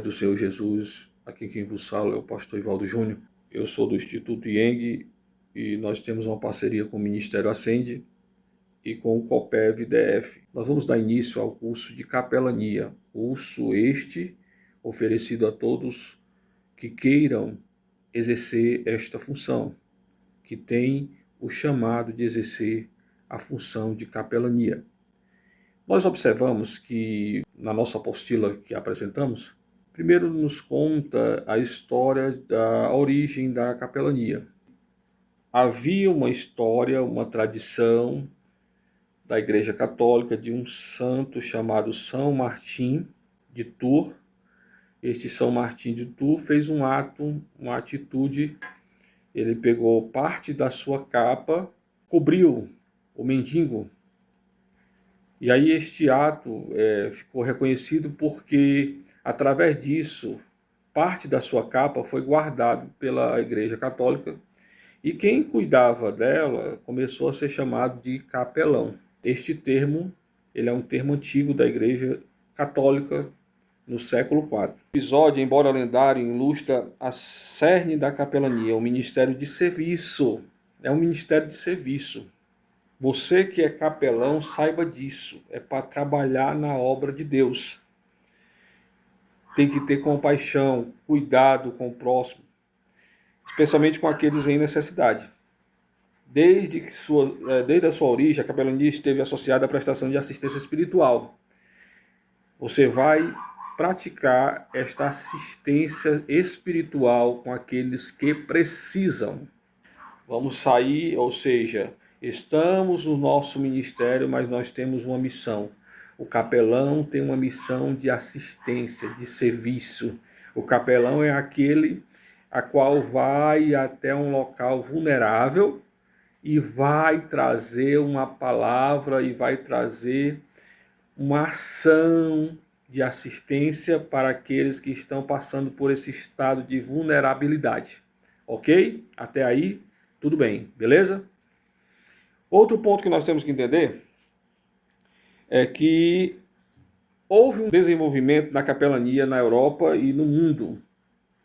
paz do Senhor Jesus, aqui quem vos fala é o pastor Ivaldo Júnior. Eu sou do Instituto IENG e nós temos uma parceria com o Ministério Ascende e com o COPEV DF. Nós vamos dar início ao curso de capelania, curso este oferecido a todos que queiram exercer esta função, que tem o chamado de exercer a função de capelania. Nós observamos que, na nossa apostila que apresentamos, primeiro nos conta a história da origem da capelania. Havia uma história, uma tradição da Igreja Católica de um santo chamado São Martim de Tours. Este São Martim de Tours fez um ato, uma atitude. Ele pegou parte da sua capa, cobriu o mendigo. E aí este ato ficou reconhecido porque, através disso, parte da sua capa foi guardada pela Igreja Católica e quem cuidava dela começou a ser chamado de capelão. Este termo ele é um termo antigo da Igreja Católica no século IV. O episódio, embora lendário, ilustra a cerne da capelania, o ministério de serviço. É um ministério de serviço. Você que é capelão, saiba disso. É para trabalhar na obra de Deus. Tem que ter compaixão, cuidado com o próximo, especialmente com aqueles em necessidade. Desde a sua origem, a capelania esteve associada à prestação de assistência espiritual. Você vai praticar esta assistência espiritual com aqueles que precisam. Vamos sair, ou seja, estamos no nosso ministério, mas nós temos uma missão. O capelão tem uma missão de assistência, de serviço. O capelão é aquele a qual vai até um local vulnerável e vai trazer uma palavra e vai trazer uma ação de assistência para aqueles que estão passando por esse estado de vulnerabilidade. Ok? Até aí, tudo bem, beleza? Outro ponto que nós temos que entender é que houve um desenvolvimento da capelania na Europa e no mundo.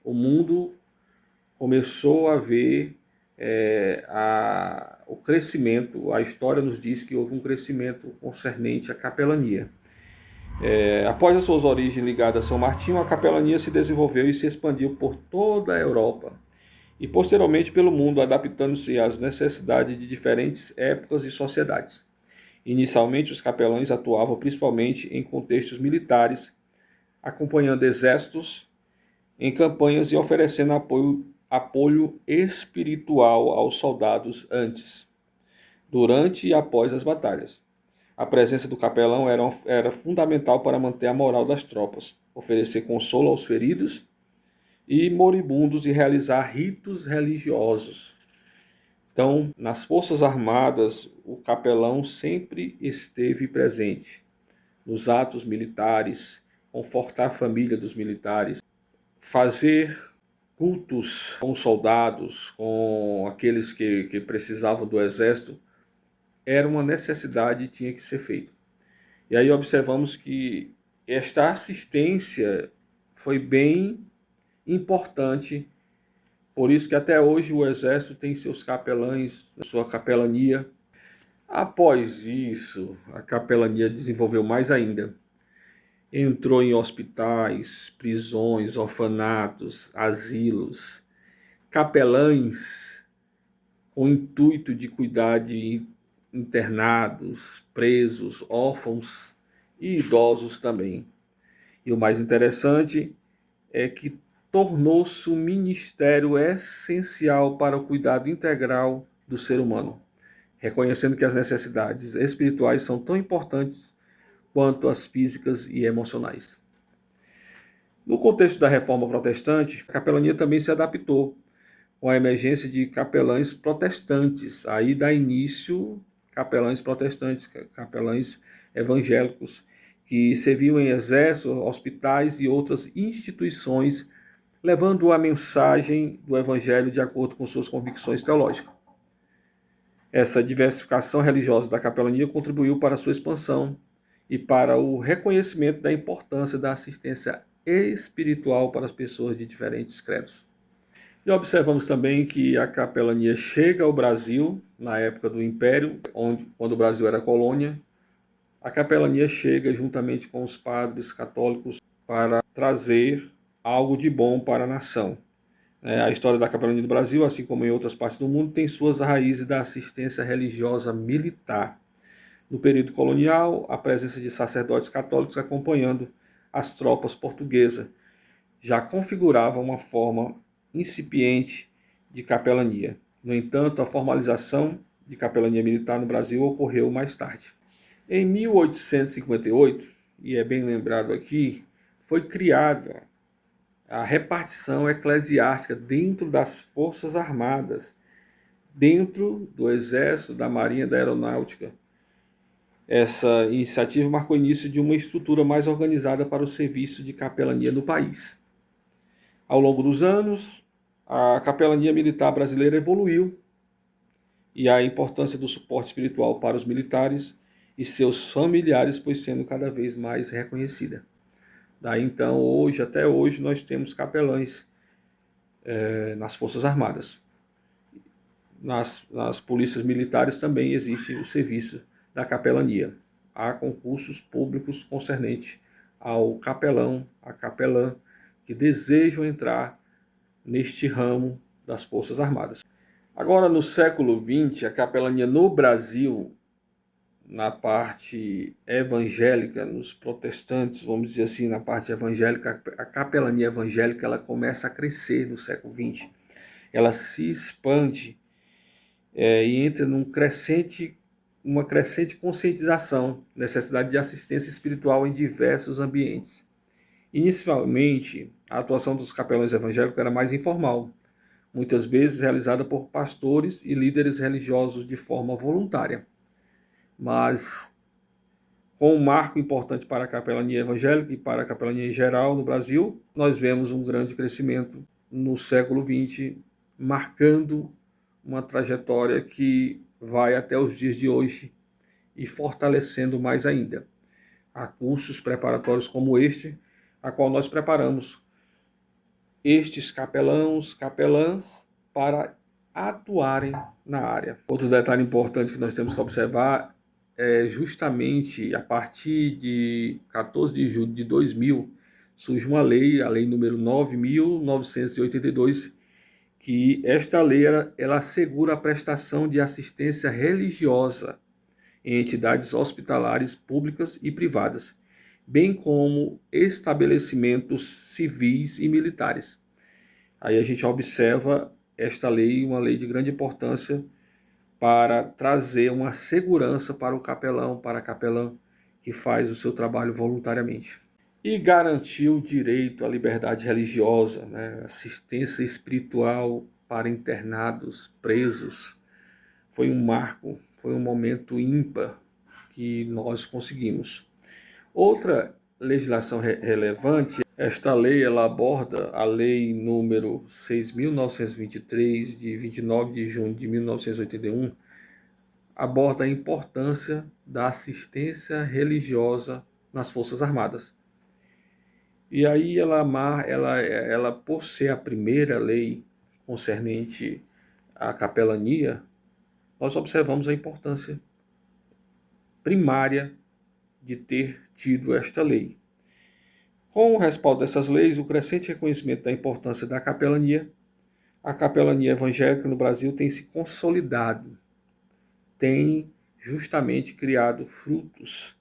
O mundo começou a ver o crescimento, a história nos diz que houve um crescimento concernente à capelania. Após as suas origens ligadas a São Martinho, a capelania se desenvolveu e se expandiu por toda a Europa e posteriormente pelo mundo, adaptando-se às necessidades de diferentes épocas e sociedades. Inicialmente, os capelães atuavam principalmente em contextos militares, acompanhando exércitos em campanhas e oferecendo apoio espiritual aos soldados antes, durante e após as batalhas. A presença do capelão era fundamental para manter a moral das tropas, oferecer consolo aos feridos e moribundos e realizar ritos religiosos. Então, nas Forças Armadas, o capelão sempre esteve presente nos atos militares, confortar a família dos militares, fazer cultos com os soldados, com aqueles que precisavam do exército, era uma necessidade e tinha que ser feito. E aí observamos que esta assistência foi bem importante, por isso que até hoje o exército tem seus capelães, sua capelania. Após isso, a capelania desenvolveu mais ainda. Entrou em hospitais, prisões, orfanatos, asilos, capelães com o intuito de cuidar de internados, presos, órfãos e idosos também. E o mais interessante é que tornou-se um ministério essencial para o cuidado integral do ser humano, reconhecendo que as necessidades espirituais são tão importantes quanto as físicas e emocionais. No contexto da Reforma Protestante, a capelania também se adaptou com a emergência de capelães protestantes. Aí dá início capelães protestantes, capelães evangélicos, que serviam em exércitos, hospitais e outras instituições, levando a mensagem do evangelho de acordo com suas convicções teológicas. Essa diversificação religiosa da capelania contribuiu para a sua expansão e para o reconhecimento da importância da assistência espiritual para as pessoas de diferentes credos. E observamos também que a capelania chega ao Brasil na época do Império, quando o Brasil era colônia. A capelania chega juntamente com os padres católicos para trazer algo de bom para a nação. A história da capelania do Brasil, assim como em outras partes do mundo, tem suas raízes da assistência religiosa militar. No período colonial, a presença de sacerdotes católicos acompanhando as tropas portuguesas já configurava uma forma incipiente de capelania. No entanto, a formalização de capelania militar no Brasil ocorreu mais tarde. Em 1858, e é bem lembrado aqui, foi criada a repartição eclesiástica dentro das Forças Armadas, dentro do Exército, da Marinha e da Aeronáutica. Essa iniciativa marcou o início de uma estrutura mais organizada para o serviço de capelania no país. Ao longo dos anos, a capelania militar brasileira evoluiu e a importância do suporte espiritual para os militares e seus familiares foi sendo cada vez mais reconhecida. Daí então, até hoje, nós temos capelães nas Forças Armadas. Nas polícias militares também existe o serviço da capelania. Há concursos públicos concernentes ao capelão, a capelã, que desejam entrar neste ramo das Forças Armadas. Agora, no século XX, a capelania no Brasil, na parte evangélica, nos protestantes, vamos dizer assim, na parte evangélica, a capelania evangélica ela começa a crescer no século XX. Ela se expande e entra uma crescente conscientização, necessidade de assistência espiritual em diversos ambientes. Inicialmente, a atuação dos capelães evangélicos era mais informal, muitas vezes realizada por pastores e líderes religiosos de forma voluntária. Mas, com um marco importante para a capelania evangélica e para a capelania em geral no Brasil, nós vemos um grande crescimento no século XX, marcando uma trajetória que vai até os dias de hoje e fortalecendo mais ainda. Há cursos preparatórios como este, a qual nós preparamos estes capelãs para atuarem na área. Outro detalhe importante que nós temos que observar é justamente a partir de 14 de julho de 2000, surge uma lei, a lei número 9.982, que esta lei ela assegura a prestação de assistência religiosa em entidades hospitalares públicas e privadas, bem como estabelecimentos civis e militares. Aí a gente observa esta lei, uma lei de grande importância para trazer uma segurança para o capelão, para a capelã que faz o seu trabalho voluntariamente. E garantir o direito à liberdade religiosa, assistência espiritual para internados, presos. Foi um marco, foi um momento ímpar que nós conseguimos. Outra legislação relevante, esta lei ela aborda a lei número 6.923, de 29 de junho de 1981, aborda a importância da assistência religiosa nas Forças Armadas. E aí ela por ser a primeira lei concernente à capelania, nós observamos a importância primária de ter tido esta lei. Com o respaldo dessas leis, o crescente reconhecimento da importância da capelania, a capelania evangélica no Brasil tem se consolidado, tem justamente criado frutos,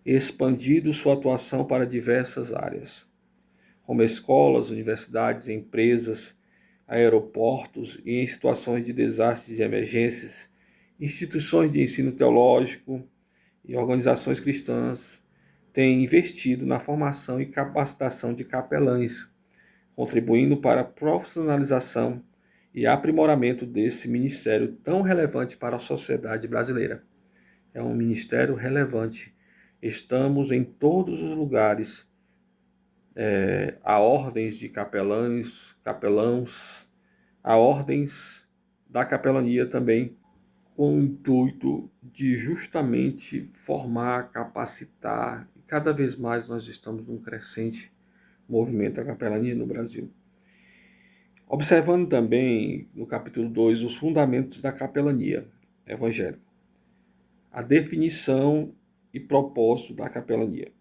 expandido sua atuação para diversas áreas, como escolas, universidades, empresas, aeroportos e em situações de desastres e emergências, instituições de ensino teológico e organizações cristãs têm investido na formação e capacitação de capelães, contribuindo para a profissionalização e aprimoramento desse ministério tão relevante para a sociedade brasileira. É um ministério relevante. Estamos em todos os lugares. Há ordens de capelãos, há ordens da capelania também, com o intuito de justamente formar, capacitar. E cada vez mais nós estamos num crescente movimento da capelania no Brasil. Observando também, no capítulo 2, os fundamentos da capelania evangélica. A definição e propósito da capelania.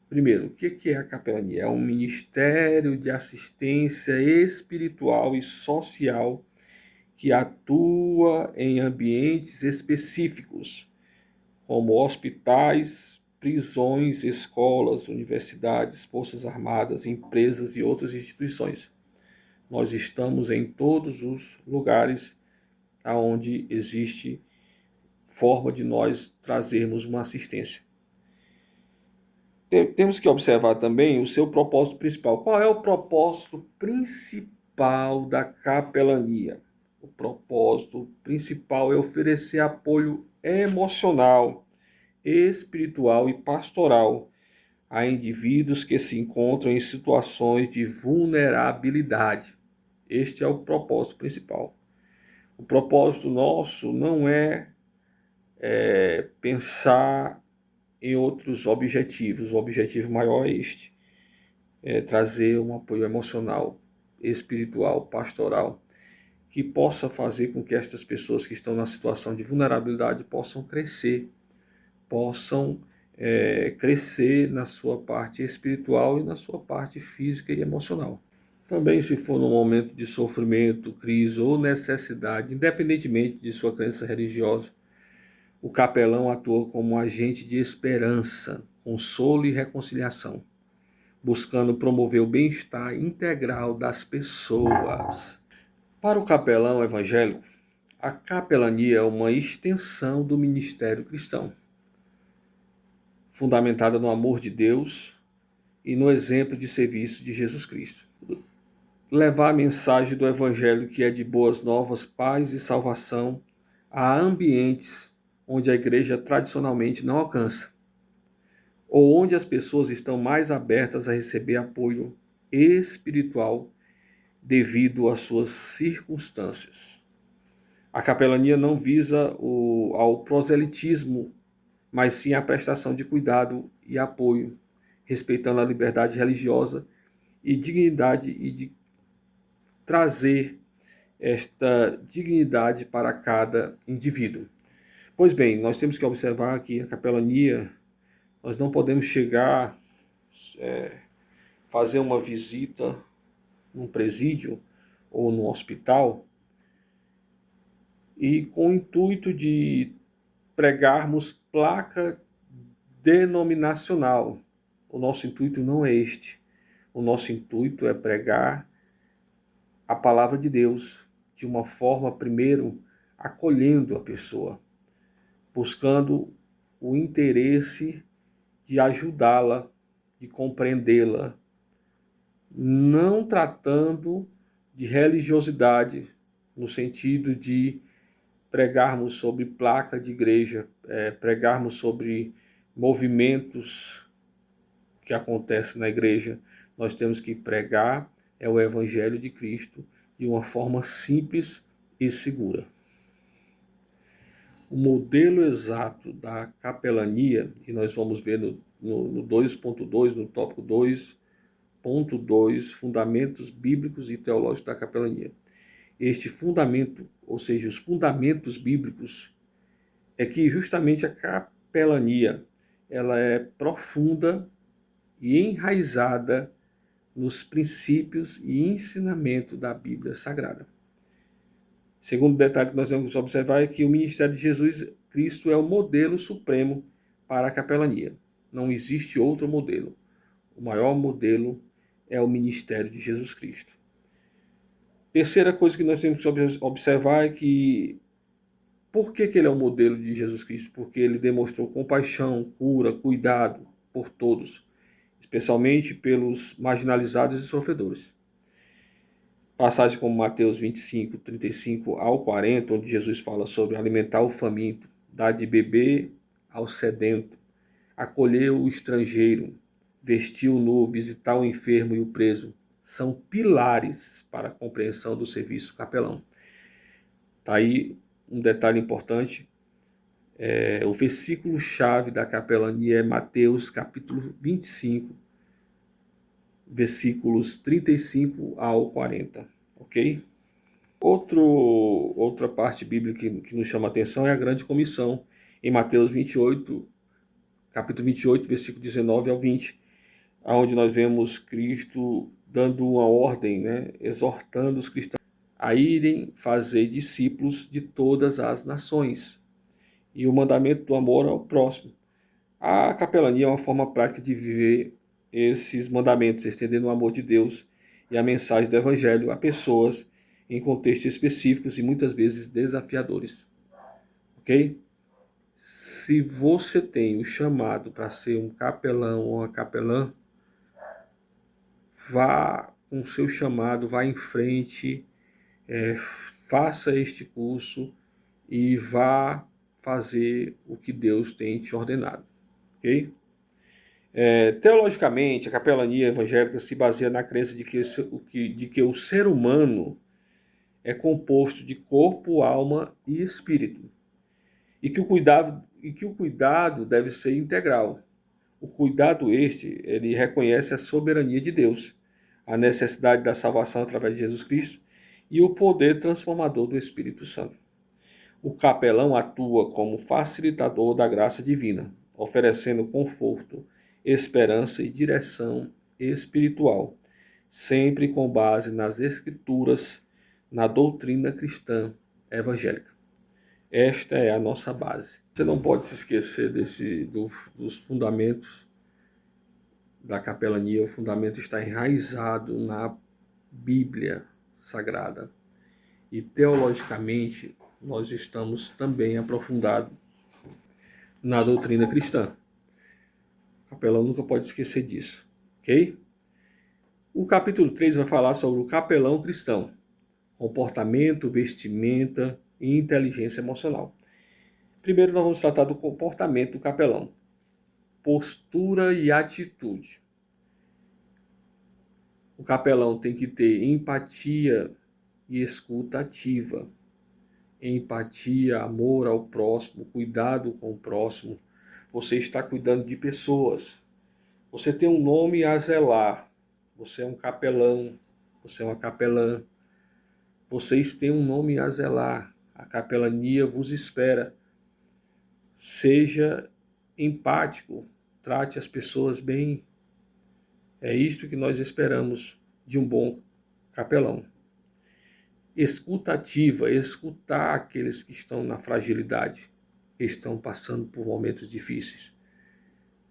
Primeiro, o que é a capelania? É um ministério de assistência espiritual e social que atua em ambientes específicos, como hospitais, prisões, escolas, universidades, forças armadas, empresas e outras instituições. Nós estamos em todos os lugares onde existe forma de nós trazermos uma assistência. Temos que observar também o seu propósito principal. Qual é o propósito principal da capelania? O propósito principal é oferecer apoio emocional, espiritual e pastoral a indivíduos que se encontram em situações de vulnerabilidade. Este é o propósito principal. O propósito nosso não é pensar em outros objetivos. O objetivo maior é este: é trazer um apoio emocional, espiritual, pastoral, que possa fazer com que estas pessoas que estão na situação de vulnerabilidade possam crescer na sua parte espiritual e na sua parte física e emocional. Também, se for num momento de sofrimento, crise ou necessidade, independentemente de sua crença religiosa, o capelão atua como um agente de esperança, consolo e reconciliação, buscando promover o bem-estar integral das pessoas. Para o capelão evangélico, a capelania é uma extensão do ministério cristão, fundamentada no amor de Deus e no exemplo de serviço de Jesus Cristo. Levar a mensagem do Evangelho, que é de boas novas, paz e salvação, a ambientes onde a igreja tradicionalmente não alcança, ou onde as pessoas estão mais abertas a receber apoio espiritual devido às suas circunstâncias. A capelania não visa ao proselitismo, mas sim a prestação de cuidado e apoio, respeitando a liberdade religiosa e dignidade e de trazer esta dignidade para cada indivíduo. Pois bem, nós temos que observar que a capelania, nós não podemos chegar, fazer uma visita num presídio ou num hospital e com o intuito de pregarmos placa denominacional. O nosso intuito não é este. O nosso intuito é pregar a palavra de Deus de uma forma, primeiro, acolhendo a pessoa, buscando o interesse de ajudá-la, de compreendê-la, não tratando de religiosidade no sentido de pregarmos sobre placa de igreja, pregarmos sobre movimentos que acontecem na igreja. Nós temos que pregar o Evangelho de Cristo de uma forma simples e segura. O modelo exato da capelania, e nós vamos ver no 2.2, no tópico 2.2, Fundamentos Bíblicos e Teológicos da Capelania. Este fundamento, ou seja, os fundamentos bíblicos, é que justamente a capelania ela é profunda e enraizada nos princípios e ensinamento da Bíblia Sagrada. Segundo detalhe que nós vamos observar é que o ministério de Jesus Cristo é o modelo supremo para a capelania. Não existe outro modelo. O maior modelo é o ministério de Jesus Cristo. Terceira coisa que nós temos que observar é que por que ele é o modelo de Jesus Cristo? Porque ele demonstrou compaixão, cura, cuidado por todos, especialmente pelos marginalizados e sofredores. Passagem como Mateus 25, 35 ao 40, onde Jesus fala sobre alimentar o faminto, dar de beber ao sedento, acolher o estrangeiro, vestir o nu, visitar o enfermo e o preso, são pilares para a compreensão do serviço capelão. Está aí um detalhe importante. O versículo-chave da capelania é Mateus capítulo 25, versículos 35 ao 40, ok? Outra parte bíblica que nos chama a atenção é a grande comissão, em Mateus 28, capítulo 28, versículo 19 ao 20, onde nós vemos Cristo dando uma ordem, né, exortando os cristãos a irem fazer discípulos de todas as nações. E o mandamento do amor ao próximo. A capelania é uma forma prática de viver esses mandamentos, estendendo o amor de Deus e a mensagem do Evangelho a pessoas em contextos específicos e muitas vezes desafiadores. Ok? Se você tem o chamado para ser um capelão ou uma capelã, vá com o seu chamado, vá em frente, faça este curso e vá fazer o que Deus tem te ordenado. Ok? Teologicamente, a capelania evangélica se baseia na crença de que o ser humano é composto de corpo, alma e espírito, e que o cuidado deve ser integral. O cuidado ele reconhece a soberania de Deus, a necessidade da salvação através de Jesus Cristo e o poder transformador do Espírito Santo. O capelão atua como facilitador da graça divina, oferecendo conforto, esperança e direção espiritual, sempre com base nas Escrituras, na doutrina cristã evangélica. Esta é a nossa base. Você não pode se esquecer dos fundamentos da capelania. O fundamento está enraizado na Bíblia Sagrada. E teologicamente, nós estamos também aprofundados na doutrina cristã. O capelão nunca pode esquecer disso, ok? O capítulo 3 vai falar sobre o capelão cristão, comportamento, vestimenta e inteligência emocional. Primeiro nós vamos tratar do comportamento do capelão, postura e atitude. O capelão tem que ter empatia e escuta ativa. Empatia, amor ao próximo, cuidado com o próximo. Você está cuidando de pessoas. Você tem um nome a zelar. Você é um capelão. Você é uma capelã. Vocês têm um nome a zelar. A capelania vos espera. Seja empático. Trate as pessoas bem. É isto que nós esperamos de um bom capelão. Escutativa, escutar aqueles que estão na fragilidade, que estão passando por momentos difíceis.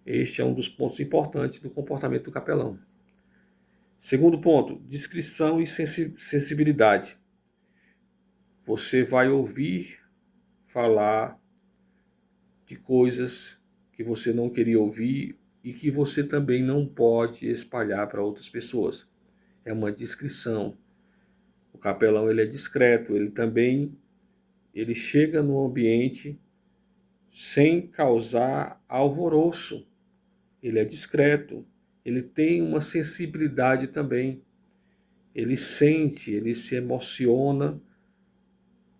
Este é um dos pontos importantes do comportamento do capelão. Segundo ponto, discrição e sensibilidade. Você vai ouvir falar de coisas que você não queria ouvir e que você também não pode espalhar para outras pessoas. É uma discrição. O capelão ele é discreto, ele chega no ambiente sem causar alvoroço. Ele é discreto, ele tem uma sensibilidade também. Ele sente, ele se emociona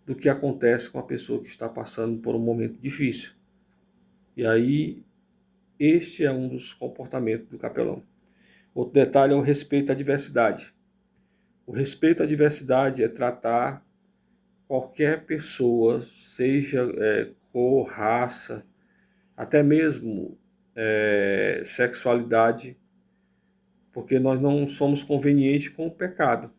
do que acontece com a pessoa que está passando por um momento difícil. E aí, este é um dos comportamentos do capelão. Outro detalhe é o respeito à diversidade. O respeito à diversidade é tratar qualquer pessoa, seja cor, raça, até mesmo sexualidade, porque nós não somos convenientes com o pecado.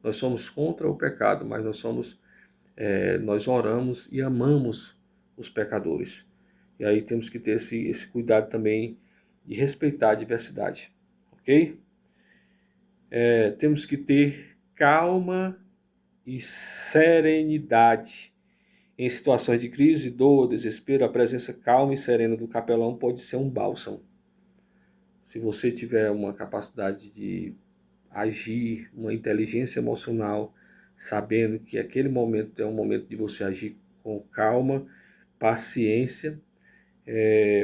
Nós somos contra o pecado, mas nós oramos e amamos os pecadores. E aí temos que ter esse cuidado também de respeitar a diversidade, ok? Temos que ter calma e serenidade. Em situações de crise, dor, desespero, a presença calma e serena do capelão pode ser um bálsamo. Se você tiver uma capacidade de agir, uma inteligência emocional, sabendo que aquele momento é um momento de você agir com calma, paciência,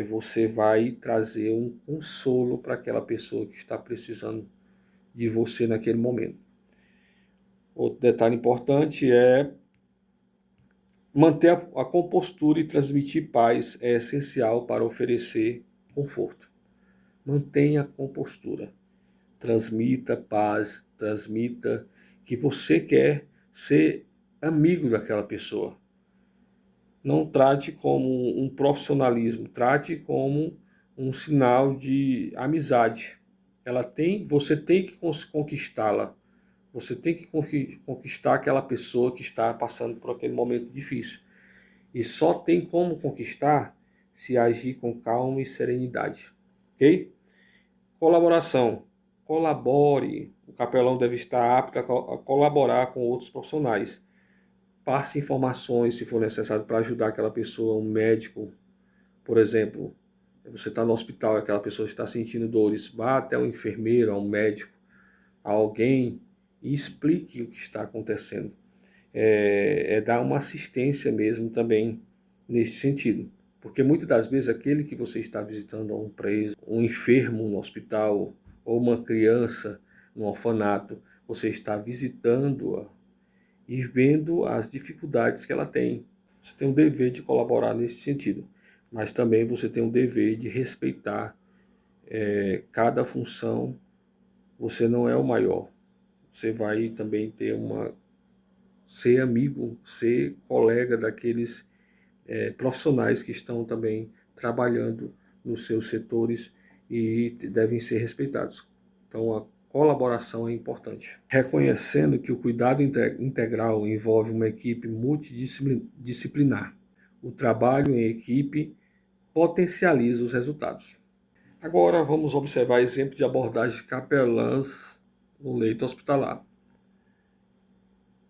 você vai trazer um consolo para aquela pessoa que está precisando de você naquele momento. Outro detalhe importante é manter a compostura e transmitir paz é essencial para oferecer conforto. Mantenha a compostura. Transmita paz, transmita que você quer ser amigo daquela pessoa. Não trate como um profissionalismo, trate como um sinal de amizade. Você tem que conquistá-la. Você tem que conquistar aquela pessoa que está passando por aquele momento difícil. E só tem como conquistar se agir com calma e serenidade. Ok? Colaboração. Colabore. O capelão deve estar apto a colaborar com outros profissionais. Passe informações, se for necessário, para ajudar aquela pessoa, um médico, por exemplo. Você está no hospital, aquela pessoa está sentindo dores, vá até um enfermeiro, a um médico, a alguém e explique o que está acontecendo. Dar uma assistência mesmo também nesse sentido. Porque muitas das vezes aquele que você está visitando, um preso, um enfermo no hospital, ou uma criança no orfanato, você está visitando-a e vendo as dificuldades que ela tem. Você tem o dever de colaborar nesse sentido, mas também você tem o dever de respeitar cada função. Você não é o maior. Você vai também ser amigo, ser colega daqueles profissionais que estão também trabalhando nos seus setores e devem ser respeitados. Então, a colaboração é importante. Reconhecendo que o cuidado integral envolve uma equipe multidisciplinar. O trabalho em equipe potencializa os resultados. Agora, vamos observar exemplos de abordagem de capelãs no leito hospitalar.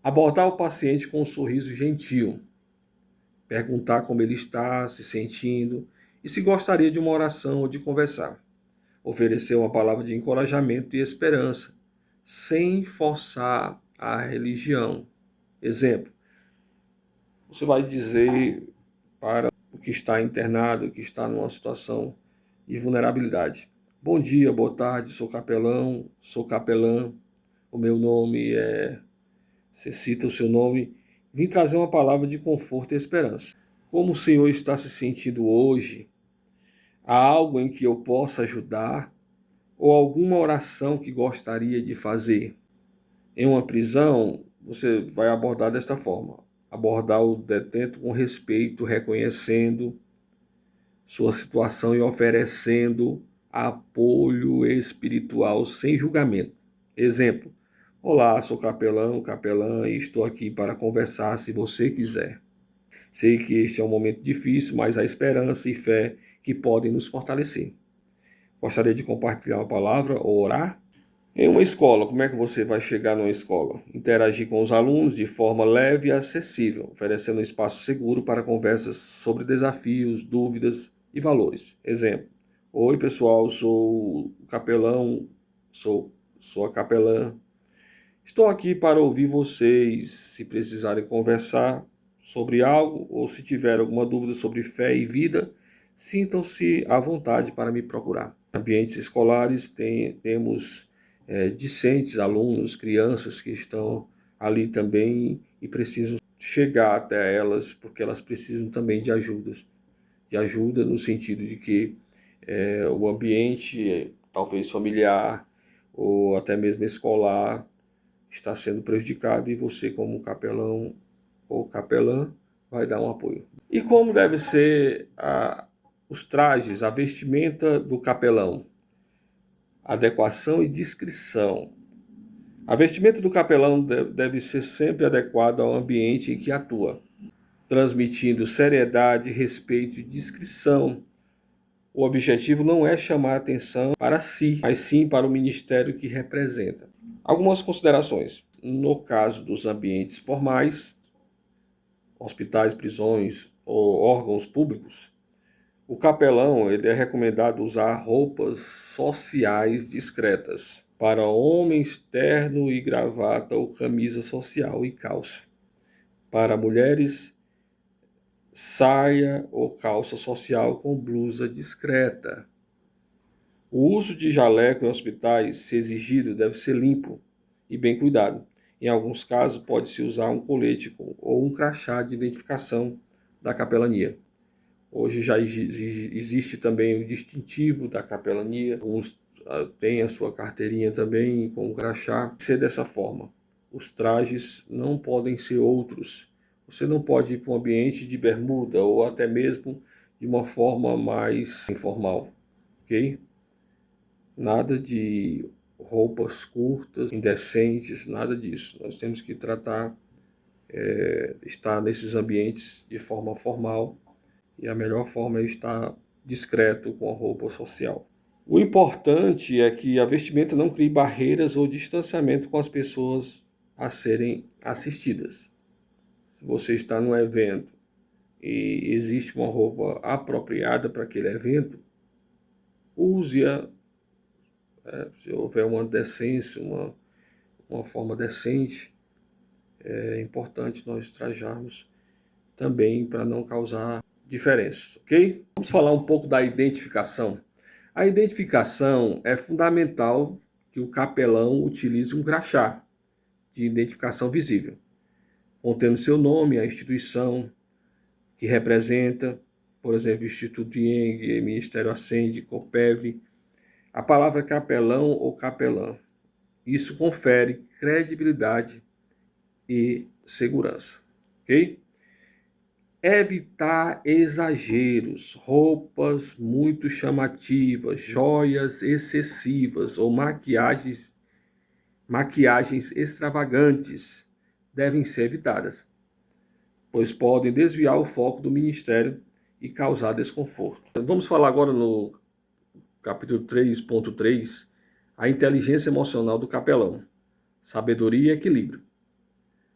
Abordar o paciente com um sorriso gentil. Perguntar como ele está se sentindo e se gostaria de uma oração ou de conversar. Oferecer uma palavra de encorajamento e esperança, sem forçar a religião. Exemplo, você vai dizer para o que está internado, que está numa situação de vulnerabilidade: bom dia, boa tarde, sou capelão, sou capelã, o meu nome é... Você cita o seu nome. Vim trazer uma palavra de conforto e esperança. Como o senhor está se sentindo hoje? Há algo em que eu possa ajudar? Ou alguma oração que gostaria de fazer? Em uma prisão, você vai abordar desta forma: abordar o detento com respeito, reconhecendo sua situação e oferecendo apoio espiritual sem julgamento. Exemplo: olá, sou capelão, capelã e estou aqui para conversar se você quiser. Sei que este é um momento difícil, mas há esperança e fé que podem nos fortalecer. Gostaria de compartilhar uma palavra ou orar? Em uma escola, como é que você vai chegar numa escola? Interagir com os alunos de forma leve e acessível, oferecendo um espaço seguro para conversas sobre desafios, dúvidas e valores. Exemplo: oi pessoal, sou o capelão, sou a capelã. Estou aqui para ouvir vocês. Se precisarem conversar sobre algo ou se tiver alguma dúvida sobre fé e vida, sintam-se à vontade para me procurar. Em ambientes escolares temos discentes, alunos, crianças que estão ali também e precisam chegar até elas porque elas precisam também de ajuda no sentido de que o ambiente, talvez familiar ou até mesmo escolar, está sendo prejudicado e você, como capelão ou capelã, vai dar um apoio. E como deve ser os trajes, a vestimenta do capelão? Adequação e discrição. A vestimenta do capelão deve ser sempre adequada ao ambiente em que atua, transmitindo seriedade, respeito e discrição. O objetivo não é chamar atenção para si, mas sim para o ministério que representa. Algumas considerações. No caso dos ambientes formais, hospitais, prisões ou órgãos públicos, o capelão ele é recomendado usar roupas sociais discretas. Para homens, terno e gravata ou camisa social e calça. Para mulheres, saia ou calça social com blusa discreta. O uso de jaleco em hospitais, se exigido, deve ser limpo e bem cuidado. Em alguns casos, pode-se usar um colete ou um crachá de identificação da capelania. Hoje já existe também o distintivo da capelania, alguns têm a sua carteirinha também com o crachá. Ser dessa forma, os trajes não podem ser outros. Você não pode ir para um ambiente de bermuda ou até mesmo de uma forma mais informal, ok? Nada de roupas curtas, indecentes, nada disso. Nós temos que tratar, estar nesses ambientes de forma formal, e a melhor forma é estar discreto com a roupa social. O importante é que a vestimenta não crie barreiras ou distanciamento com as pessoas a serem assistidas. Se você está num evento e existe uma roupa apropriada para aquele evento, use-a, se houver uma decência, uma forma decente. É importante nós trajarmos também para não causar diferenças, ok? Vamos falar um pouco da identificação. A identificação é fundamental que o capelão utilize um crachá de identificação visível, contendo seu nome, a instituição que representa, por exemplo, Instituto IENG, Ministério Ascende, COPEV, a palavra capelão ou capelã. Isso confere credibilidade e segurança, ok? Evitar exageros, roupas muito chamativas, joias excessivas ou maquiagens extravagantes devem ser evitadas, pois podem desviar o foco do ministério e causar desconforto. Vamos falar agora no capítulo 3.3, a inteligência emocional do capelão, sabedoria e equilíbrio.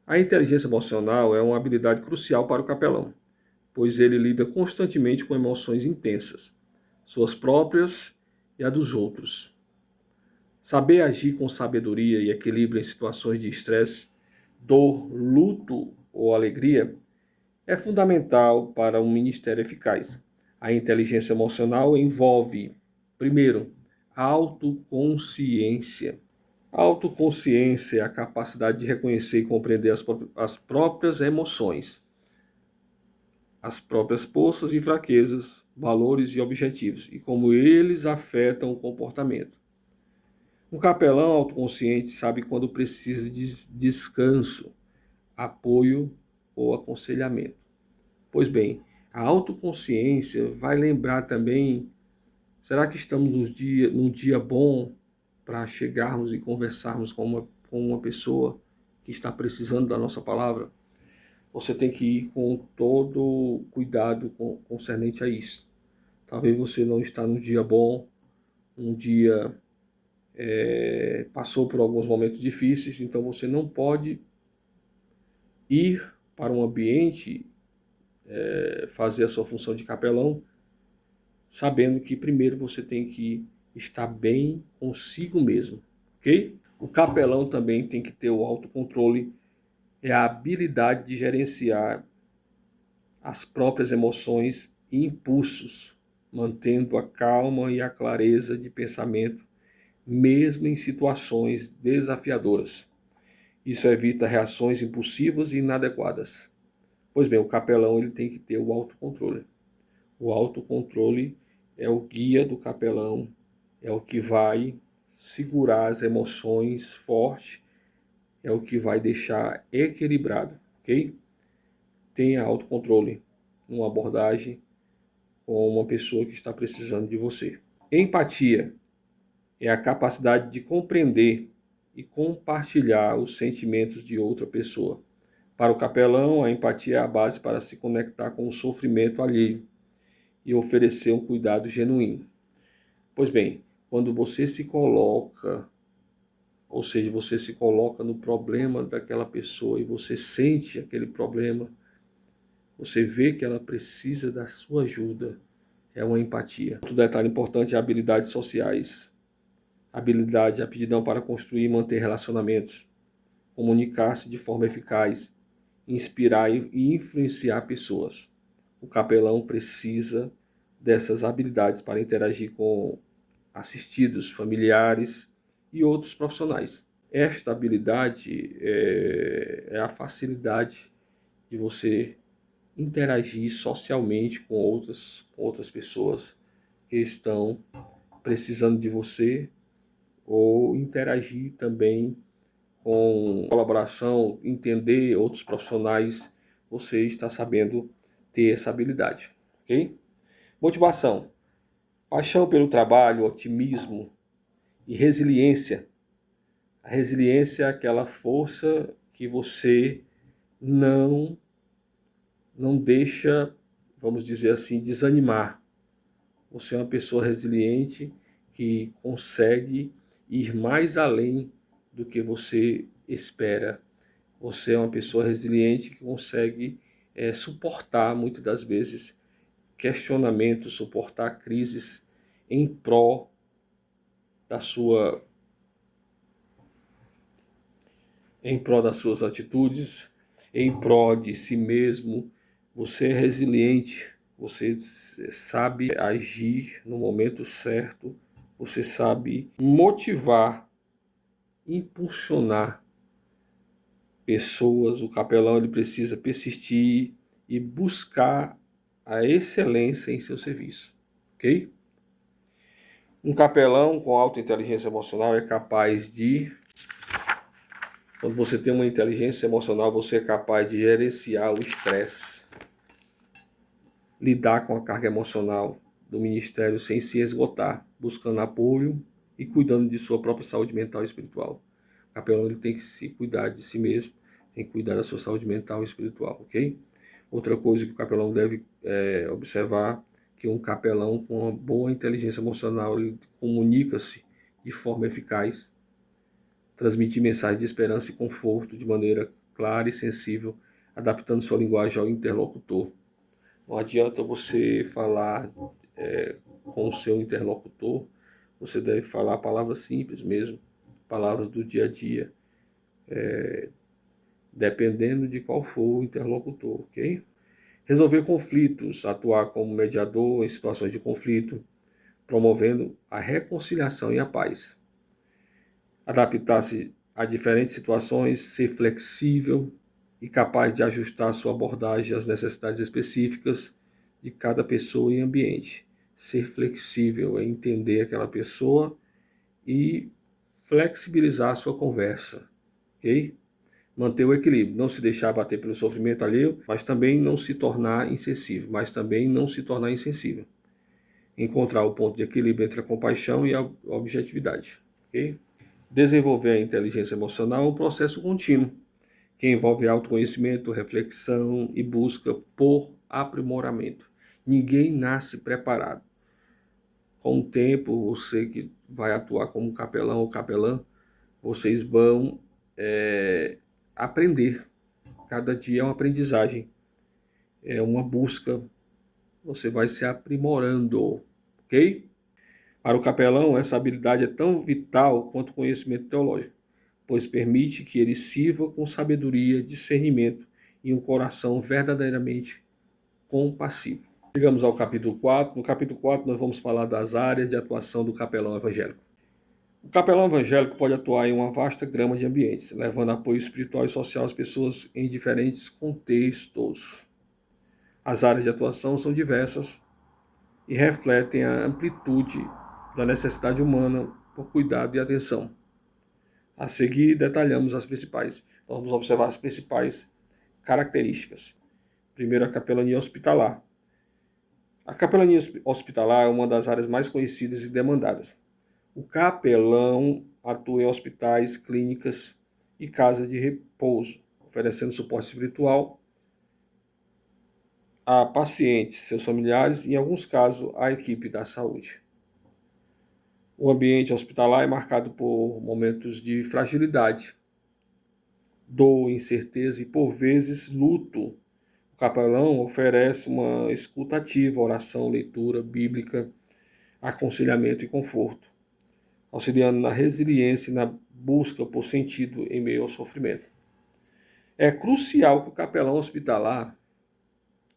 A inteligência emocional é uma habilidade crucial para o capelão, pois ele lida constantemente com emoções intensas, suas próprias e a dos outros. Saber agir com sabedoria e equilíbrio em situações de estresse, dor, luto ou alegria é fundamental para um ministério eficaz. A inteligência emocional envolve, primeiro, a autoconsciência. A autoconsciência é a capacidade de reconhecer e compreender as próprias emoções, as próprias forças e fraquezas, valores e objetivos, e como eles afetam o comportamento. Um capelão autoconsciente sabe quando precisa de descanso, apoio ou aconselhamento. Pois bem, a autoconsciência vai lembrar também, será que estamos num dia bom para chegarmos e conversarmos com uma pessoa que está precisando da nossa palavra? Você tem que ir com todo cuidado concernente a isso. Talvez você não está num dia bom, um dia passou por alguns momentos difíceis, então você não pode ir para um ambiente, fazer a sua função de capelão, sabendo que primeiro você tem que estar bem consigo mesmo, ok? O capelão também tem que ter o autocontrole, é a habilidade de gerenciar as próprias emoções e impulsos, mantendo a calma e a clareza de pensamento, mesmo em situações desafiadoras. Isso evita reações impulsivas e inadequadas. Pois bem, o capelão ele tem que ter o autocontrole. O autocontrole é o guia do capelão, é o que vai segurar as emoções forte, é o que vai deixar equilibrado, ok? Tenha autocontrole numa abordagem com uma pessoa que está precisando de você. Empatia é a capacidade de compreender e compartilhar os sentimentos de outra pessoa. Para o capelão, a empatia é a base para se conectar com o sofrimento alheio e oferecer um cuidado genuíno. Pois bem, quando você se coloca, ou seja, você se coloca no problema daquela pessoa e você sente aquele problema, você vê que ela precisa da sua ajuda, é uma empatia. Outro detalhe importante é habilidades sociais. Habilidade, aptidão para construir e manter relacionamentos, comunicar-se de forma eficaz, inspirar e influenciar pessoas. O capelão precisa dessas habilidades para interagir com assistidos, familiares e outros profissionais. Esta habilidade é a facilidade de você interagir socialmente com outras pessoas que estão precisando de você, ou interagir também com colaboração, entender outros profissionais. Você está sabendo ter essa habilidade, ok? Motivação: paixão pelo trabalho, otimismo e resiliência. A resiliência é aquela força que você não deixa, vamos dizer assim, desanimar. Você é uma pessoa resiliente que consegue ir mais além do que você espera. Você é uma pessoa resiliente que consegue suportar, muitas das vezes, questionamentos, suportar crises em prol da sua, em prol das suas atitudes, em prol de si mesmo. Você é resiliente, você sabe agir no momento certo, você sabe motivar, impulsionar pessoas. O capelão ele precisa persistir e buscar a excelência em seu serviço, ok? Um capelão com alta inteligência emocional é capaz de, quando você tem uma inteligência emocional, você é capaz de gerenciar o estresse, lidar com a carga emocional do ministério sem se esgotar, buscando apoio e cuidando de sua própria saúde mental e espiritual. O capelão ele tem que se cuidar de si mesmo, tem que cuidar da sua saúde mental e espiritual, ok? Outra coisa que o capelão deve observar, que um capelão com uma boa inteligência emocional, ele comunica-se de forma eficaz, transmitir mensagens de esperança e conforto de maneira clara e sensível, adaptando sua linguagem ao interlocutor. Não adianta você falar com o seu interlocutor, você deve falar palavras simples mesmo, palavras do dia a dia, dependendo de qual for o interlocutor, ok? Resolver conflitos, atuar como mediador em situações de conflito, promovendo a reconciliação e a paz. Adaptar-se a diferentes situações, ser flexível e capaz de ajustar sua abordagem às necessidades específicas de cada pessoa e ambiente. Ser flexível é entender aquela pessoa e flexibilizar a sua conversa, ok? Manter o equilíbrio, não se deixar abater pelo sofrimento alheio, mas também não se tornar insensível, Encontrar o ponto de equilíbrio entre a compaixão e a objetividade, ok? Desenvolver a inteligência emocional é um processo contínuo, que envolve autoconhecimento, reflexão e busca por aprimoramento. Ninguém nasce preparado. Com o tempo, você que vai atuar como capelão ou capelã, vocês vão aprender. Cada dia é uma aprendizagem, é uma busca. Você vai se aprimorando, ok? Para o capelão, essa habilidade é tão vital quanto o conhecimento teológico, pois permite que ele sirva com sabedoria, discernimento e um coração verdadeiramente compassivo. Chegamos ao capítulo 4. No capítulo 4, nós vamos falar das áreas de atuação do capelão evangélico. O capelão evangélico pode atuar em uma vasta gama de ambientes, levando apoio espiritual e social às pessoas em diferentes contextos. As áreas de atuação são diversas e refletem a amplitude da necessidade humana por cuidado e atenção. A seguir, detalhamos as principais. Vamos observar as principais características. Primeiro, a capelania hospitalar. A capelania hospitalar é uma das áreas mais conhecidas e demandadas. O capelão atua em hospitais, clínicas e casas de repouso, oferecendo suporte espiritual a pacientes, seus familiares e, em alguns casos, à equipe da saúde. O ambiente hospitalar é marcado por momentos de fragilidade, dor, incerteza e, por vezes, luto. O capelão oferece uma escuta ativa, oração, leitura bíblica, aconselhamento e conforto, auxiliando na resiliência e na busca por sentido em meio ao sofrimento. É crucial que o capelão hospitalar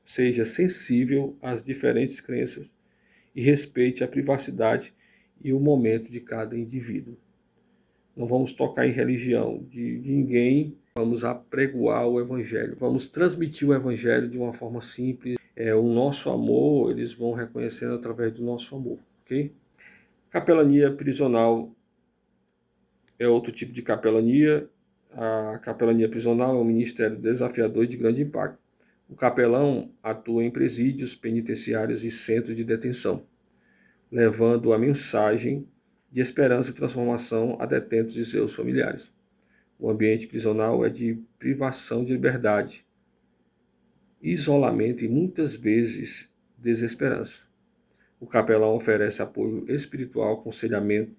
seja sensível às diferentes crenças e respeite a privacidade e o momento de cada indivíduo. Não vamos tocar em religião de ninguém, vamos apregoar o Evangelho, vamos transmitir o Evangelho de uma forma simples. O nosso amor, eles vão reconhecendo através do nosso amor, ok? Capelania prisional é outro tipo de capelania. A capelania prisional é um ministério desafiador e de grande impacto. O capelão atua em presídios, penitenciários e centros de detenção, levando a mensagem de esperança e transformação a detentos e seus familiares. O ambiente prisional é de privação de liberdade, isolamento e muitas vezes desesperança. O capelão oferece apoio espiritual, aconselhamento,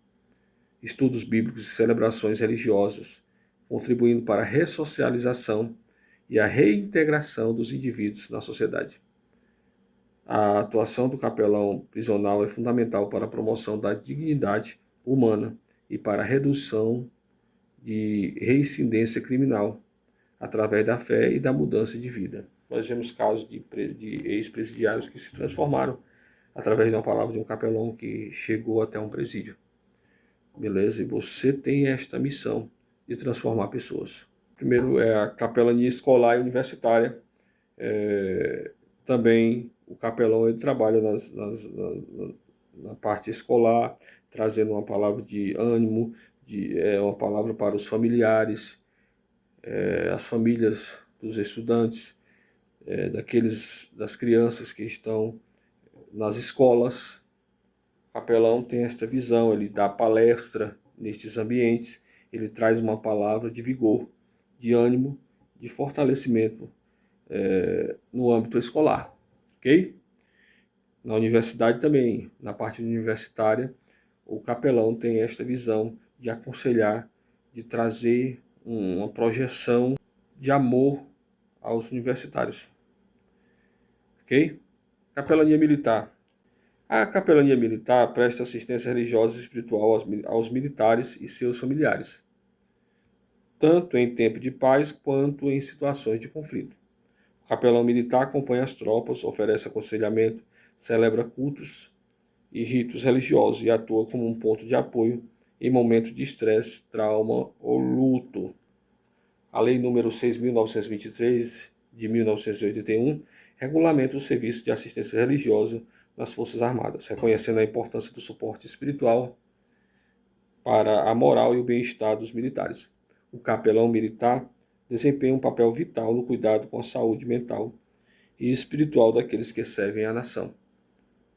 estudos bíblicos e celebrações religiosas, contribuindo para a ressocialização e a reintegração dos indivíduos na sociedade. A atuação do capelão prisional é fundamental para a promoção da dignidade humana e para a redução de reincidência criminal, através da fé e da mudança de vida. Nós vemos casos de ex-presidiários que se transformaram através de uma palavra de um capelão que chegou até um presídio. Beleza? E você tem esta missão de transformar pessoas. Primeiro é a capelania escolar e universitária. Também o capelão ele trabalha na parte escolar, trazendo uma palavra de ânimo, uma palavra para os familiares, as famílias dos estudantes, das crianças que estão nas escolas. O capelão tem esta visão, ele dá palestra nestes ambientes, ele traz uma palavra de vigor, de ânimo, de fortalecimento no âmbito escolar, ok? Na universidade também, na parte universitária, o capelão tem esta visão de aconselhar, de trazer uma projeção de amor aos universitários, ok? Capelania militar. A capelania militar presta assistência religiosa e espiritual aos militares e seus familiares, tanto em tempo de paz quanto em situações de conflito. O capelão militar acompanha as tropas, oferece aconselhamento, celebra cultos e ritos religiosos e atua como um ponto de apoio em momentos de estresse, trauma ou luto. A Lei nº 6.923, de 1981, regulamenta o serviço de assistência religiosa nas Forças Armadas, reconhecendo a importância do suporte espiritual para a moral e o bem-estar dos militares. O capelão militar desempenha um papel vital no cuidado com a saúde mental e espiritual daqueles que servem à nação.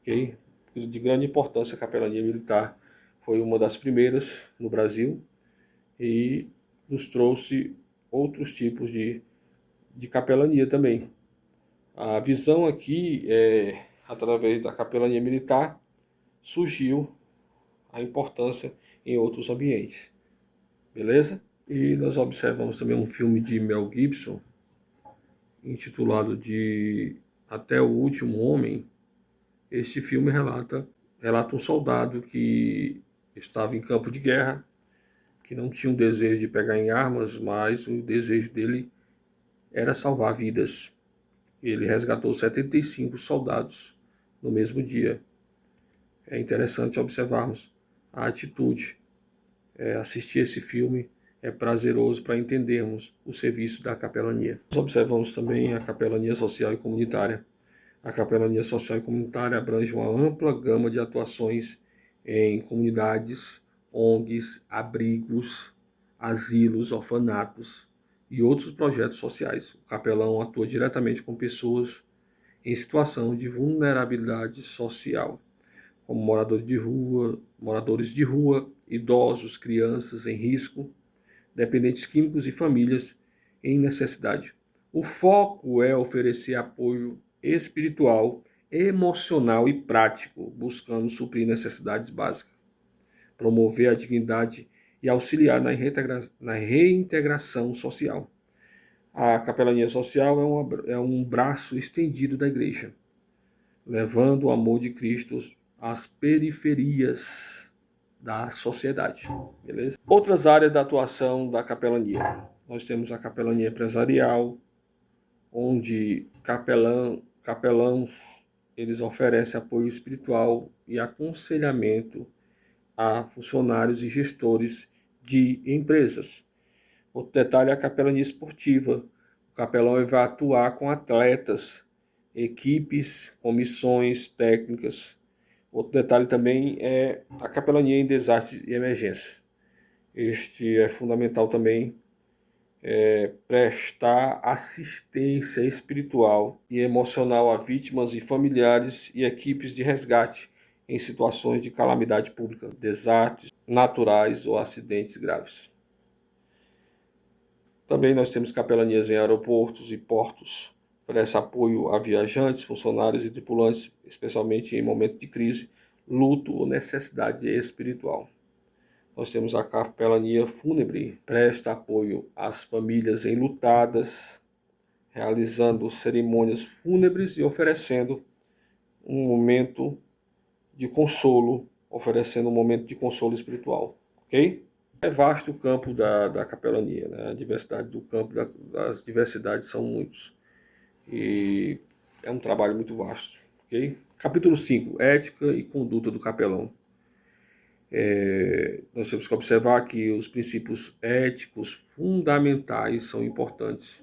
Okay? De grande importância, a capelania militar foi uma das primeiras no Brasil e nos trouxe outros tipos de capelania também. A visão aqui através da capelania militar, surgiu a importância em outros ambientes. Beleza? E nós observamos também um filme de Mel Gibson, intitulado de Até o Último Homem. Este filme relata um soldado que estava em campo de guerra, que não tinha um desejo de pegar em armas, mas o desejo dele era salvar vidas. Ele resgatou 75 soldados no mesmo dia. É interessante observarmos a atitude. Assistir esse filme é prazeroso para entendermos o serviço da capelania. Nós observamos também a capelania social e comunitária. A capelania social e comunitária abrange uma ampla gama de atuações em comunidades, ONGs, abrigos, asilos, orfanatos e outros projetos sociais. O capelão atua diretamente com pessoas em situação de vulnerabilidade social, como moradores de rua, idosos, crianças em risco, dependentes químicos e famílias em necessidade. O foco é oferecer apoio espiritual, emocional e prático, buscando suprir necessidades básicas, promover a dignidade e auxiliar na reintegração social. A capelania social é um braço estendido da igreja, levando o amor de Cristo às periferias da sociedade. Beleza? Outras áreas da atuação da capelania. Nós temos a capelania empresarial, onde capelãos eles oferecem apoio espiritual e aconselhamento a funcionários e gestores de empresas, Outro detalhe é a capelania esportiva. O capelão vai atuar com atletas, equipes, comissões técnicas. Outro detalhe também é a capelania em desastres e emergência. Este é fundamental também, prestar assistência espiritual e emocional a vítimas e familiares e equipes de resgate em situações de calamidade pública, desastres naturais ou acidentes graves. Também nós temos capelanias em aeroportos e portos, oferece apoio a viajantes, funcionários e tripulantes, especialmente em momentos de crise, luto ou necessidade espiritual. Nós temos a capelania fúnebre, presta apoio às famílias enlutadas, realizando cerimônias fúnebres e oferecendo um momento de consolo, espiritual, ok? É vasto o campo da capelania, né? A diversidade do campo, das diversidades são muitos. E é um trabalho muito vasto, ok? Capítulo 5, ética e conduta do capelão. Nós temos que observar que os princípios éticos fundamentais são importantes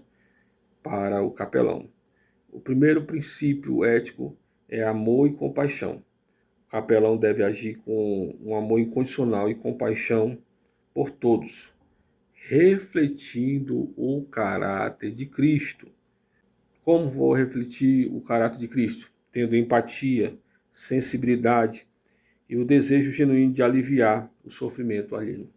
para o capelão. O primeiro princípio ético é amor e compaixão. O capelão deve agir com um amor incondicional e compaixão por todos, refletindo o caráter de Cristo. Como vou refletir o caráter de Cristo? Tendo empatia, sensibilidade e o desejo genuíno de aliviar o sofrimento alheio.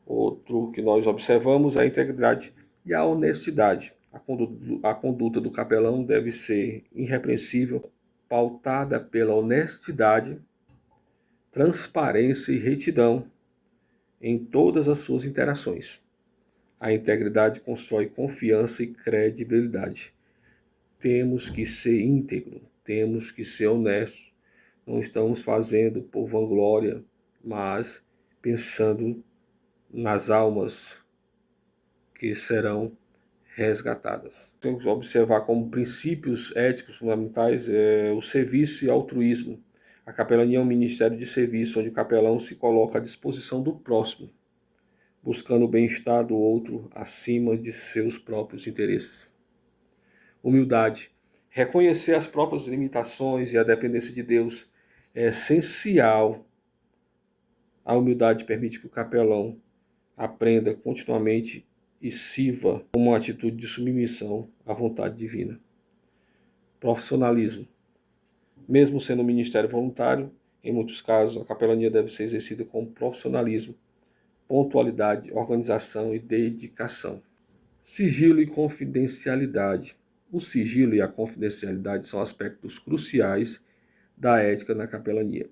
Outro que nós observamos é a integridade e a honestidade. A conduta do capelão deve ser irrepreensível, pautada pela honestidade, transparência e retidão em todas as suas interações. A integridade constrói confiança e credibilidade. Temos que ser íntegro, temos que ser honestos. Não estamos fazendo por vanglória, mas pensando nas almas que serão resgatadas. Temos que observar como princípios éticos fundamentais o serviço e altruísmo. A capelania é um ministério de serviço onde o capelão se coloca à disposição do próximo, buscando o bem-estar do outro acima de seus próprios interesses. Humildade. Reconhecer as próprias limitações e a dependência de Deus é essencial. A humildade permite que o capelão aprenda continuamente e sirva como uma atitude de submissão à vontade divina. Profissionalismo. Mesmo sendo um ministério voluntário, em muitos casos a capelania deve ser exercida com profissionalismo, pontualidade, organização e dedicação. Sigilo e confidencialidade. O sigilo e a confidencialidade são aspectos cruciais da ética na capelania.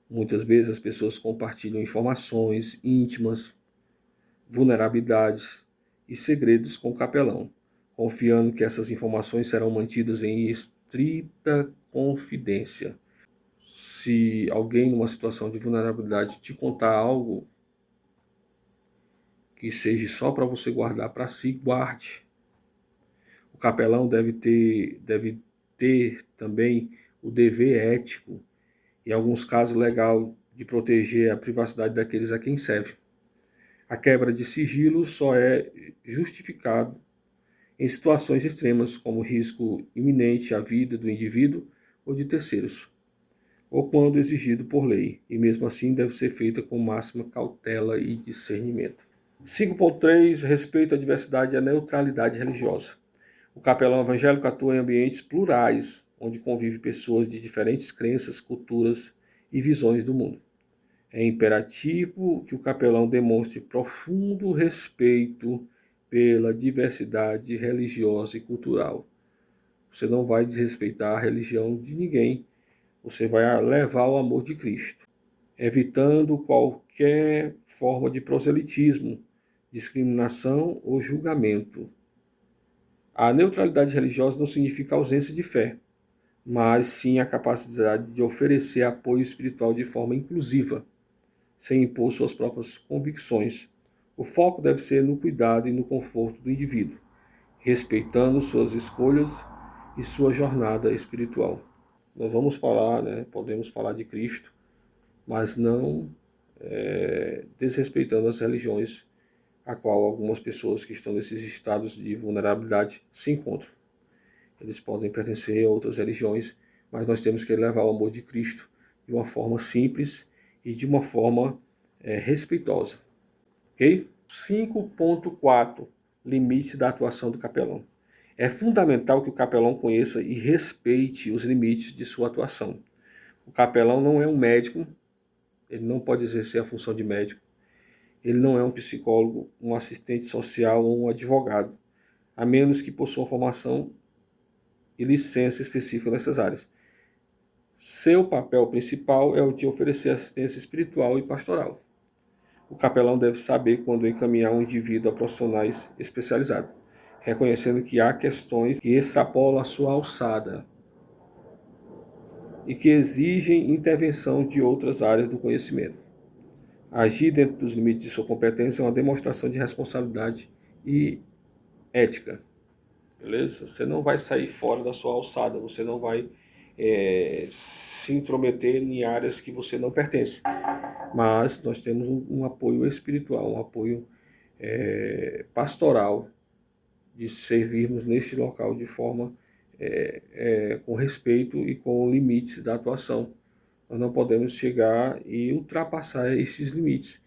Muitas vezes as pessoas compartilham informações íntimas, vulnerabilidades e segredos com o capelão, confiando que essas informações serão mantidas em estrita confidência. Se alguém numa situação de vulnerabilidade te contar algo que seja só para você guardar para si, guarde. O capelão deve ter também o dever ético, em alguns casos legal, de proteger a privacidade daqueles a quem serve. A quebra de sigilo só é justificado em situações extremas, como risco iminente à vida do indivíduo ou de terceiros, ou quando exigido por lei, e mesmo assim deve ser feita com máxima cautela e discernimento. 5.3. Respeito à diversidade e à neutralidade religiosa. O capelão evangélico atua em ambientes plurais, onde convivem pessoas de diferentes crenças, culturas e visões do mundo. É imperativo que o capelão demonstre profundo respeito pela diversidade religiosa e cultural. Você não vai desrespeitar a religião de ninguém, você vai levar o amor de Cristo, evitando qualquer forma de proselitismo, discriminação ou julgamento. A neutralidade religiosa não significa ausência de fé, mas sim a capacidade de oferecer apoio espiritual de forma inclusiva, sem impor suas próprias convicções. O foco deve ser no cuidado e no conforto do indivíduo, respeitando suas escolhas e sua jornada espiritual. Nós vamos falar, podemos falar de Cristo, mas não desrespeitando as religiões a qual algumas pessoas que estão nesses estados de vulnerabilidade se encontram. Eles podem pertencer a outras religiões, mas nós temos que levar o amor de Cristo de uma forma simples e de uma forma respeitosa. Ok? 5.4 Limite da atuação do capelão. É fundamental que o capelão conheça e respeite os limites de sua atuação. O capelão não é um médico, ele não pode exercer a função de médico, ele não é um psicólogo, um assistente social ou um advogado, a menos que possua formação e licença específica nessas áreas. Seu papel principal é o de oferecer assistência espiritual e pastoral. O capelão deve saber quando encaminhar um indivíduo a profissionais especializados, reconhecendo que há questões que extrapolam a sua alçada e que exigem intervenção de outras áreas do conhecimento. Agir dentro dos limites de sua competência é uma demonstração de responsabilidade e ética. Beleza? Você não vai sair fora da sua alçada, você não vai se intrometer em áreas que você não pertence. Mas nós temos um apoio espiritual, um apoio pastoral, de servirmos neste local de forma com respeito e com limites da atuação. Nós não podemos chegar e ultrapassar esses limites.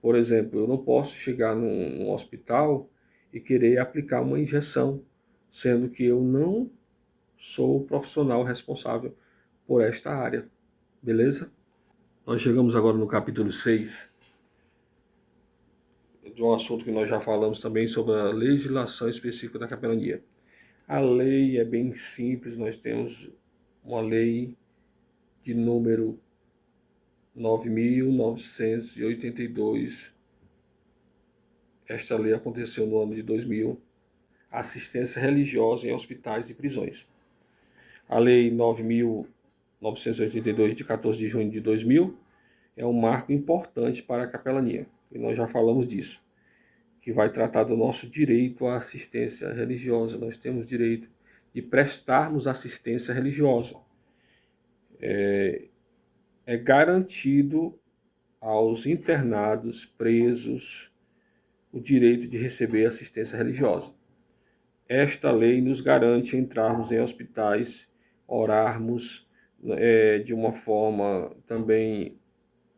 Por exemplo, eu não posso chegar num hospital e querer aplicar uma injeção, sendo que eu não sou o profissional responsável por esta área. Beleza? Nós chegamos agora no capítulo 6, de um assunto que nós já falamos também sobre a legislação específica da capelania. A lei é bem simples, nós temos uma lei de número 9.982. Esta lei aconteceu no ano de 2000. Assistência religiosa em hospitais e prisões. A lei 9.982, de 14 de junho de 2000, é um marco importante para a capelania, e nós já falamos disso, que vai tratar do nosso direito à assistência religiosa. Nós temos direito de prestarmos assistência religiosa. É garantido aos internados, presos, o direito de receber assistência religiosa. Esta lei nos garante entrarmos em hospitais, orarmos de uma forma também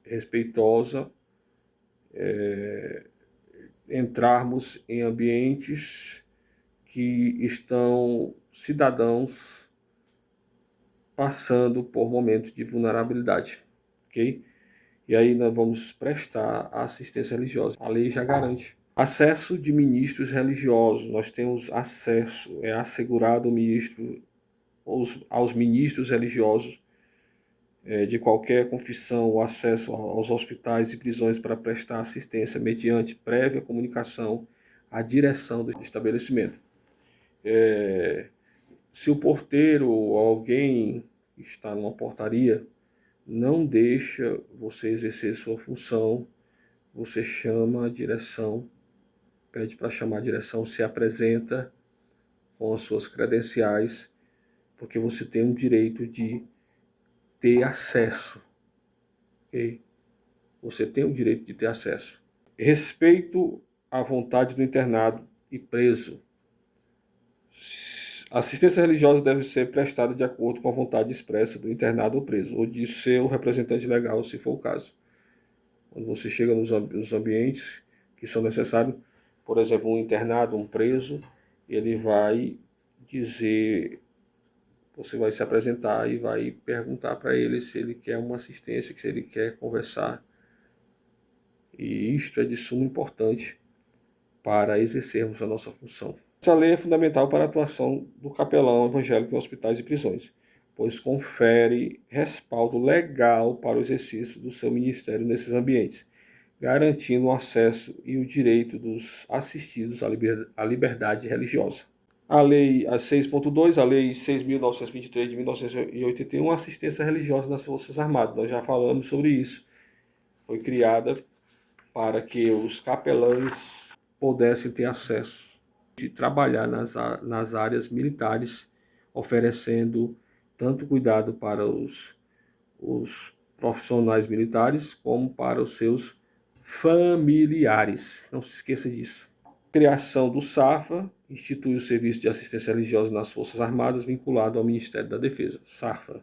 respeitosa, entrarmos em ambientes que estão cidadãos passando por momentos de vulnerabilidade, ok? E aí nós vamos prestar a assistência religiosa. A lei já garante. Acesso de ministros religiosos. Nós temos acesso, é assegurado aos ministros religiosos de qualquer confissão o acesso aos hospitais e prisões para prestar assistência mediante prévia comunicação à direção do estabelecimento. Se o porteiro ou alguém que está numa portaria não deixa você exercer sua função, você chama a direção, pede para chamar a direção, se apresenta com as suas credenciais, porque você tem um direito de ter acesso, ok? Você tem o direito de ter acesso. Respeito à vontade do internado e preso. A assistência religiosa deve ser prestada de acordo com a vontade expressa do internado ou preso, ou de seu representante legal, se for o caso. Quando você chega nos ambientes que são necessários, por exemplo, um internado, um preso, ele vai dizer, você vai se apresentar e vai perguntar para ele se ele quer uma assistência, se ele quer conversar. E isto é de suma importância para exercermos a nossa função. Essa lei é fundamental para a atuação do capelão evangélico em hospitais e prisões, pois confere respaldo legal para o exercício do seu ministério nesses ambientes, garantindo o acesso e o direito dos assistidos à liberdade religiosa. A Lei 6.2, a Lei 6.923 de 1981, assistência religiosa nas Forças Armadas. Nós já falamos sobre isso. Foi criada para que os capelães pudessem ter acesso de trabalhar nas áreas militares, oferecendo tanto cuidado para os profissionais militares como para os seus familiares. Não se esqueça disso. Criação do SAFA, institui o Serviço de Assistência Religiosa nas Forças Armadas, vinculado ao Ministério da Defesa, SAFA.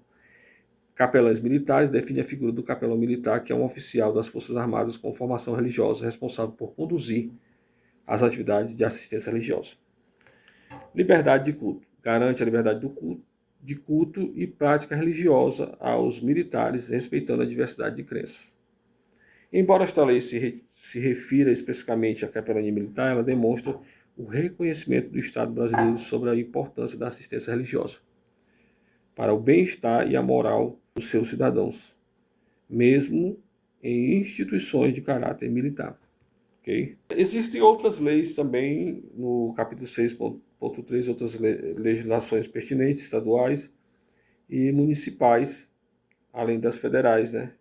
Capelães militares, define a figura do capelão militar, que é um oficial das Forças Armadas com formação religiosa, responsável por conduzir as atividades de assistência religiosa. Liberdade de culto, garante a liberdade de culto e prática religiosa aos militares, respeitando a diversidade de crenças. Embora esta lei se refira especificamente à capelania militar, ela demonstra o reconhecimento do Estado brasileiro sobre a importância da assistência religiosa para o bem-estar e a moral dos seus cidadãos, mesmo em instituições de caráter militar. Okay? Existem outras leis também, no capítulo 6.3, outras legislações pertinentes, estaduais e municipais, além das federais, né?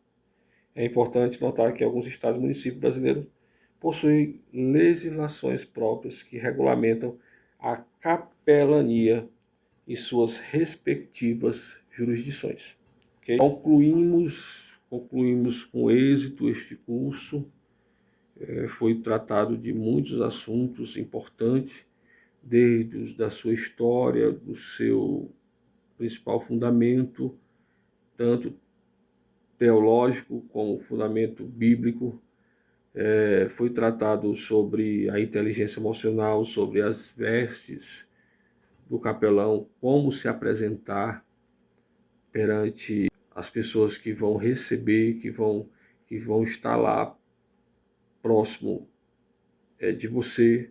É importante notar que alguns estados e municípios brasileiros possuem legislações próprias que regulamentam a capelania e suas respectivas jurisdições. Okay? Concluímos com êxito este curso. Foi tratado de muitos assuntos importantes, desde da sua história, do seu principal fundamento, tanto teológico como fundamento bíblico. Foi tratado sobre a inteligência emocional, sobre as vestes do capelão, como se apresentar perante as pessoas que vão receber, que vão estar lá próximo de você,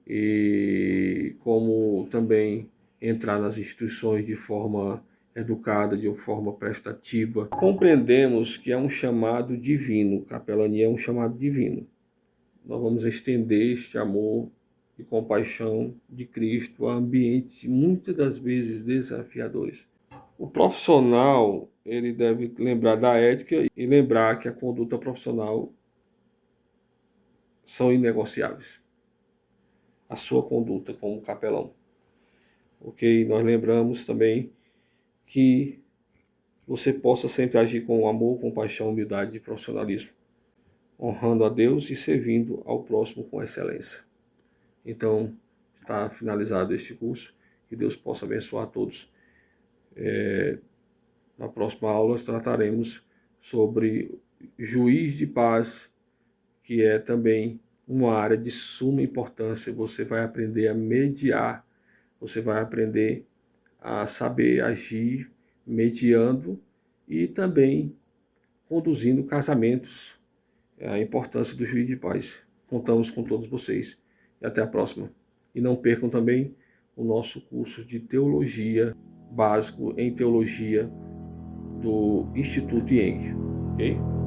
e como também entrar nas instituições de forma educada, de forma prestativa. Compreendemos que é um chamado divino, capelania é um chamado divino. Nós vamos estender este amor e compaixão de Cristo a ambientes muitas das vezes desafiadores. O profissional, ele deve lembrar da ética e lembrar que a conduta profissional são inegociáveis. A sua conduta como capelão. Ok? Nós lembramos também que você possa sempre agir com amor, compaixão, humildade e profissionalismo, honrando a Deus e servindo ao próximo com excelência. Então, está finalizado este curso. Que Deus possa abençoar a todos. Na próxima aula trataremos sobre juiz de paz, que é também uma área de suma importância. Você vai aprender a mediar, você vai aprender a saber agir mediando e também conduzindo casamentos. É a importância do juiz de paz. Contamos com todos vocês e até a próxima. E não percam também o nosso curso de teologia básico em teologia do Instituto IENG. Ok?